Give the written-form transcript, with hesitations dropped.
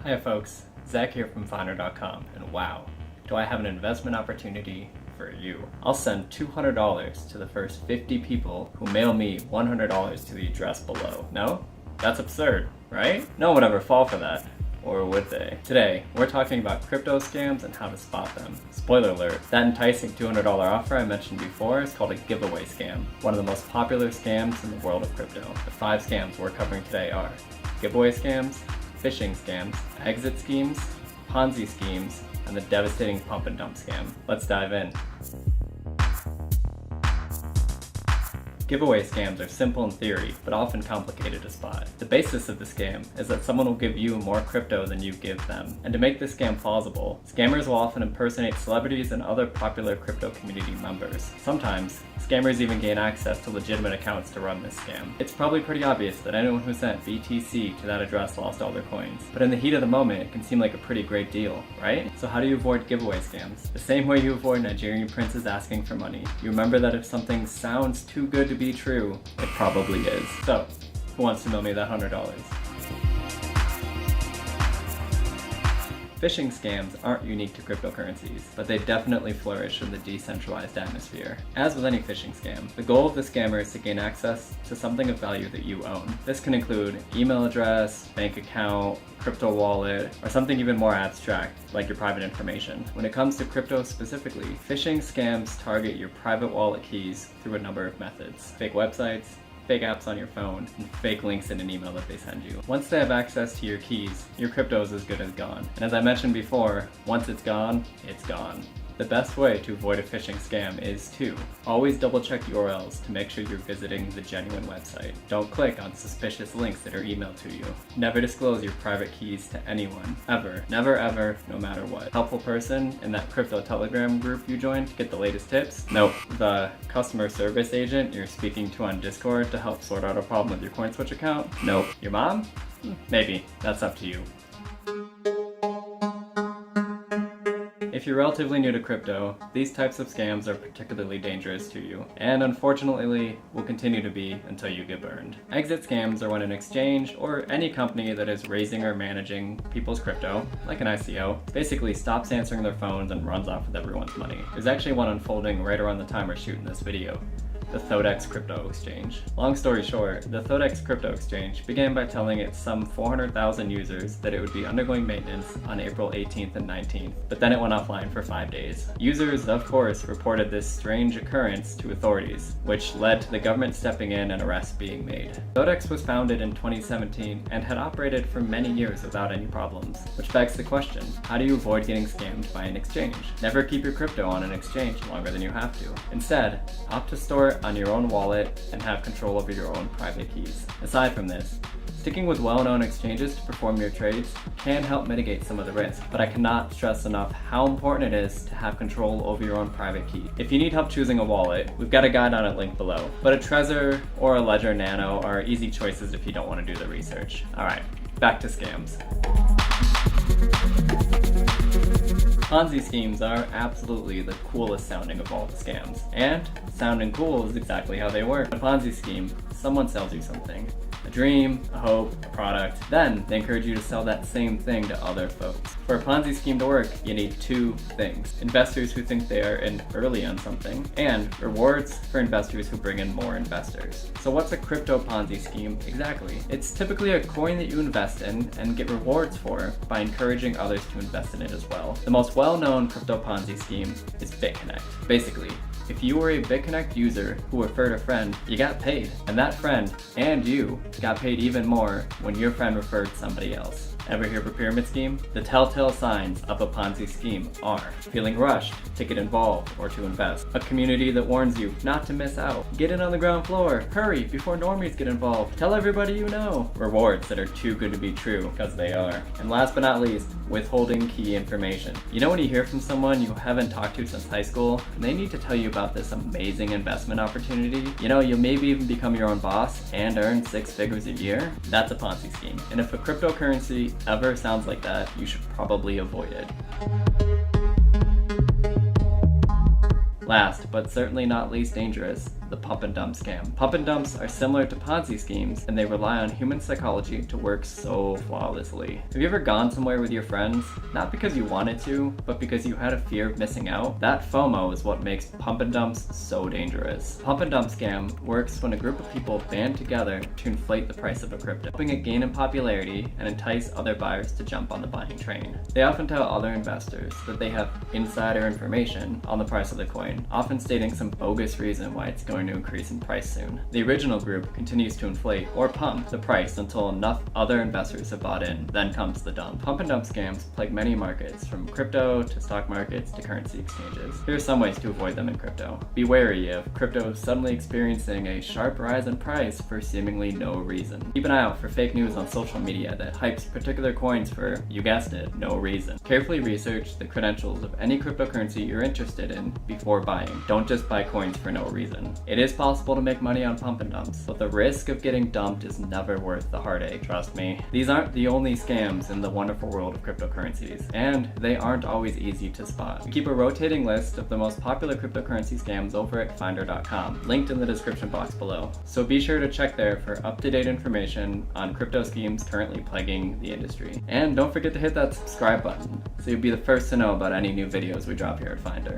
Hi folks, Zach here from Finder.com, and wow, do I have an investment opportunity for you. I'll send $200 to the first 50 people who mail me $100 to the address below. No? That's absurd, right? No one would ever fall for that. Or would they? Today, we're talking about crypto scams and how to spot them. Spoiler alert, that enticing $200 offer I mentioned before is called a giveaway scam, one of the most popular scams in the world of crypto. The 5 scams we're covering today are giveaway scams, phishing scams, exit schemes, Ponzi schemes, and the devastating pump and dump scam. Let's dive in. Giveaway scams are simple in theory, but often complicated to spot. The basis of the scam is that someone will give you more crypto than you give them. And to make this scam plausible, scammers will often impersonate celebrities and other popular crypto community members. Sometimes, scammers even gain access to legitimate accounts to run this scam. It's probably pretty obvious that anyone who sent BTC to that address lost all their coins. But in the heat of the moment, it can seem like a pretty great deal, right? So how do you avoid giveaway scams? The same way you avoid Nigerian princes asking for money. You remember that if something sounds too good to be true, it probably is. So, who wants to mail me that $100? Phishing scams aren't unique to cryptocurrencies, but they definitely flourish in the decentralized atmosphere. As with any phishing scam, the goal of the scammer is to gain access to something of value that you own. This can include email address, bank account, crypto wallet, or something even more abstract, like your private information. When it comes to crypto specifically, phishing scams target your private wallet keys through a number of methods. Fake websites, fake apps on your phone, and fake links in an email that they send you. Once they have access to your keys, your crypto is as good as gone. And as I mentioned before, once it's gone, it's gone. The best way to avoid a phishing scam is to always double check URLs to make sure you're visiting the genuine website. Don't click on suspicious links that are emailed to you. Never disclose your private keys to anyone, ever. Never ever, no matter what. Helpful person in that crypto Telegram group you joined to get the latest tips? Nope. The customer service agent you're speaking to on Discord to help sort out a problem with your CoinSwitch account? Nope. Your mom? Maybe. That's up to you. If you're relatively new to crypto, these types of scams are particularly dangerous to you, and unfortunately will continue to be until you get burned. Exit scams are when an exchange, or any company that is raising or managing people's crypto, like an ICO, basically stops answering their phones and runs off with everyone's money. There's actually one unfolding right around the time we're shooting this video. The Thodex Crypto Exchange. Long story short, the Thodex Crypto Exchange began by telling its some 400,000 users that it would be undergoing maintenance on April 18th and 19th, but then it went offline for 5 days. Users, of course, reported this strange occurrence to authorities, which led to the government stepping in and arrests being made. Thodex was founded in 2017 and had operated for many years without any problems, which begs the question, how do you avoid getting scammed by an exchange? Never keep your crypto on an exchange longer than you have to. Instead, opt to store it on your own wallet and have control over your own private keys. Aside from this, sticking with well-known exchanges to perform your trades can help mitigate some of the risk, but I cannot stress enough how important it is to have control over your own private key. If you need help choosing a wallet, we've got a guide on it linked below, but a Trezor or a Ledger Nano are easy choices if you don't want to do the research. Alright, back to scams. Ponzi schemes are absolutely the coolest sounding of all the scams. And sounding cool is exactly how they work. A Ponzi scheme, someone sells you something. A dream, a hope, a product. Then they encourage you to sell that same thing to other folks. For a Ponzi scheme to work, you need 2 things. Investors who think they are in early on something, and rewards for investors who bring in more investors. So what's a crypto Ponzi scheme exactly? It's typically a coin that you invest in and get rewards for by encouraging others to invest in it as well. The most well-known crypto Ponzi scheme is BitConnect. Basically, if you were a BitConnect user who referred a friend, you got paid. And that friend, and you, got paid even more when your friend referred somebody else. Ever hear of a pyramid scheme? The telltale signs of a Ponzi scheme are feeling rushed to get involved or to invest, a community that warns you not to miss out, get in on the ground floor, hurry before normies get involved, tell everybody you know, rewards that are too good to be true, because they are. And last but not least, withholding key information. You know when you hear from someone you haven't talked to since high school, and they need to tell you about this amazing investment opportunity? You know, you'll maybe even become your own boss and earn 6 figures a year? That's a Ponzi scheme. And if a cryptocurrency ever sounds like that, you should probably avoid it. Last, but certainly not least dangerous, the pump and dump scam. Pump and dumps are similar to Ponzi schemes, and they rely on human psychology to work so flawlessly. Have you ever gone somewhere with your friends, not because you wanted to, but because you had a fear of missing out? That FOMO is what makes pump and dumps so dangerous. Pump and dump scam works when a group of people band together to inflate the price of a crypto, hoping it gain in popularity and entice other buyers to jump on the buying train. They often tell other investors that they have insider information on the price of the coin, often stating some bogus reason why it's going to increase in price soon. The original group continues to inflate or pump the price until enough other investors have bought in, then comes the dump. Pump and dump scams plague many markets, from crypto to stock markets to currency exchanges. Here are some ways to avoid them in crypto. Be wary of crypto suddenly experiencing a sharp rise in price for seemingly no reason. Keep an eye out for fake news on social media that hypes particular coins for, you guessed it, no reason. Carefully research the credentials of any cryptocurrency you're interested in before buying. Don't just buy coins for no reason. It is possible to make money on pump and dumps, but the risk of getting dumped is never worth the heartache, trust me. These aren't the only scams in the wonderful world of cryptocurrencies, and they aren't always easy to spot. We keep a rotating list of the most popular cryptocurrency scams over at Finder.com, linked in the description box below. So be sure to check there for up-to-date information on crypto schemes currently plaguing the industry. And don't forget to hit that subscribe button so you'll be the first to know about any new videos we drop here at Finder.